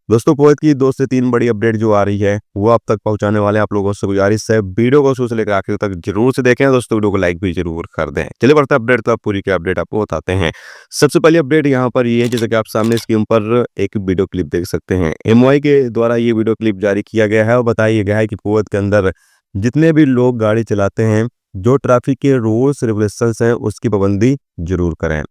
दोस्तों कुवैत की 2 से 3 बड़ी अपडेट जो आ रही है वो आप तक पहुंचाने वाले हैं। आप लोगों से गुजारिश है वीडियो को शुरू से लेकर आखिर तक जरूर से देखें। दोस्तों वीडियो को लाइक भी जरूर कर दें। चलिए बढ़ते हैं अपडेट, तो आप पूरी की अपडेट आपको बताते हैं। सबसे पहली अपडेट यहाँ पर ये है, जैसे कि आप सामने स्क्रीन पर एक वीडियो क्लिप देख सकते हैं। एमवाई के द्वारा ये वीडियो क्लिप जारी किया गया है और बताया गया है कि कुवैत के अंदर जितने भी लोग गाड़ी चलाते हैं, जो ट्रैफिक के रूल्स रेगुलेशंस हैं उसकी पाबंदी जरूर करें।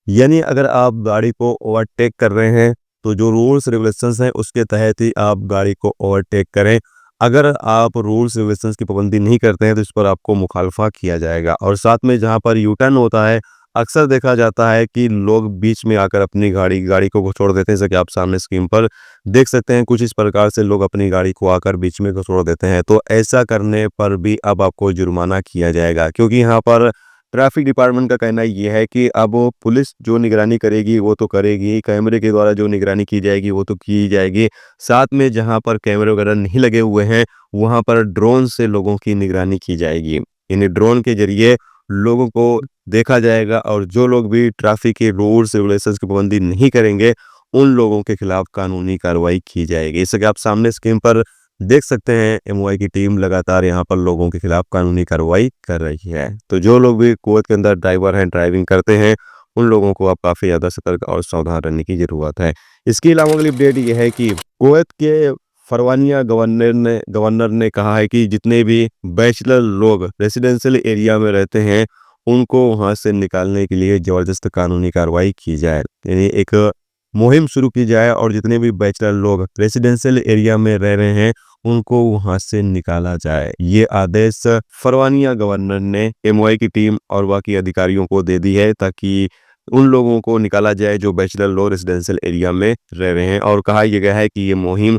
यानी अगर आप गाड़ी को ओवरटेक कर रहे हैं तो जो रूल्स रेगुलेशंस हैं उसके तहत ही आप गाड़ी को ओवरटेक करें। अगर आप रूल्स रेगुलेशंस की पाबंदी नहीं करते हैं तो इस पर आपको मुखालफा किया जाएगा। और साथ में जहां पर यू टर्न होता है, अक्सर देखा जाता है कि लोग बीच में आकर अपनी गाड़ी को छोड़ देते हैं। जैसे कि आप सामने स्क्रीन पर देख सकते हैं, कुछ इस प्रकार से लोग अपनी गाड़ी को आकर बीच में छोड़ देते हैं। तो ऐसा करने पर भी अब आपको जुर्माना किया जाएगा, क्योंकि यहाँ पर ट्रैफिक डिपार्टमेंट का कहना ये है कि अब वो पुलिस जो निगरानी करेगी वो तो करेगी, कैमरे के द्वारा जो निगरानी की जाएगी वो तो की जाएगी। साथ में जहां पर कैमरे वगैरह नहीं लगे हुए हैं वहां पर ड्रोन से लोगों की निगरानी की जाएगी। यानी ड्रोन के जरिए लोगों को देखा जाएगा और जो लोग भी ट्रैफिक के रूल्स रेगुलेशंस की पाबंदी नहीं करेंगे उन लोगों के खिलाफ कानूनी कार्रवाई की जाएगी। जैसे कि आप सामने स्क्रीन पर देख सकते हैं, एमवाई की टीम लगातार यहाँ पर लोगों के खिलाफ कानूनी कार्रवाई कर रही है। तो जो लोग भी कुवैत के अंदर ड्राइवर हैं, ड्राइविंग करते हैं, उन लोगों को अब काफ़ी ज़्यादा सतर्क और सावधान रहने की ज़रूरत है। इसके अलावा अगली अपडेट ये है कि कुवैत के फरवानिया गवर्नर ने कहा है कि जितने भी बैचलर लोग रेसिडेंशियल एरिया में रहते हैं उनको वहाँ से निकालने के लिए ज़बरदस्त कानूनी कार्रवाई की जाए। यानी एक मुहिम शुरू की जाए और जितने भी बैचलर लोग रेसिडेंशियल एरिया में रह रहे हैं उनको वहां से निकाला जाए। ये आदेश फरवानिया गवर्नर ने एमवाई की टीम और बाकी अधिकारियों को दे दी है, ताकि उन लोगों को निकाला जाए जो बैचलर लोग रेसिडेंशियल एरिया में रह रहे हैं। और कहा यह गया है कि ये मुहिम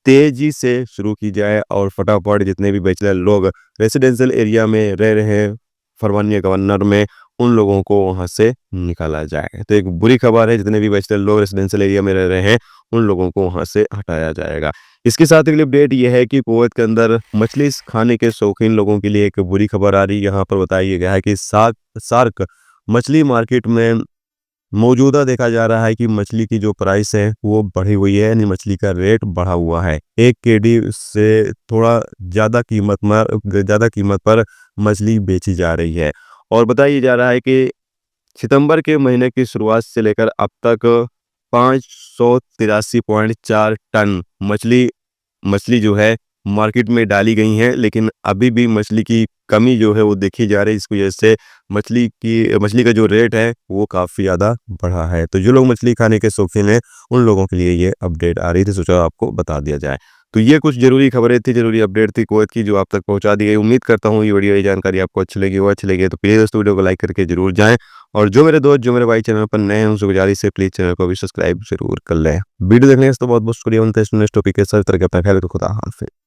तेजी से शुरू की जाए और फटाफट जितने भी बैचलर लोग रेसिडेंशियल एरिया में रह रहे हैं फरवानिया गवर्नर में, उन लोगों को वहां से निकाला जाए। तो एक बुरी खबर है, जितने भी बैचलर लोग रेसिडेंशियल एरिया में रह रहे हैं उन लोगों को वहां से हटाया जाएगा। इसके साथ अगली अपडेट यह है कि कुवैत के अंदर मछली खाने के शौकीन लोगों के लिए एक बुरी खबर आ रही है। यहाँ पर बताया गया है कि सार्क मछली मार्केट में मौजूदा देखा जा रहा है कि मछली की जो प्राइस है वो बढ़ी हुई है, यानी मछली का रेट बढ़ा हुआ है। 1 केडी से थोड़ा ज़्यादा कीमत पर मछली बेची जा रही है। और बताया जा रहा है कि सितंबर के महीने की शुरुआत से लेकर अब तक 583.4 टन मछली मछली जो है मार्केट में डाली गई हैं, लेकिन अभी भी मछली की कमी जो है वो देखी जा रही है। इस वजह से मछली का जो रेट है वो काफ़ी ज़्यादा बढ़ा है। तो जो लोग मछली खाने के शौकीन हैं उन लोगों के लिए ये अपडेट आ रही थी, सोचा आपको बता दिया जाए। तो ये कुछ जरूरी खबरें थी, जरूरी अपडेट थी कुवैत की, जो आप तक पहुंचा दी गई। उम्मीद करता हूँ ये वीडियो, ये जानकारी आपको अच्छी लगी हो। अच्छी लगी तो प्लीज़ दोस्तों वीडियो को लाइक करके जरूर जाएं। और जो मेरे दोस्त, जो मेरे भाई चैनल पर नए हैं उनसे गुजारिश है प्लीज़ चैनल को भी सब्सक्राइब जरूर कर लें। वीडियो देखने के लिए तो बहुत बहुत शुक्रिया। नेक्स्ट टॉपिक के सर तरह के अपना ख्याल रखो। खुदा हाफिज़।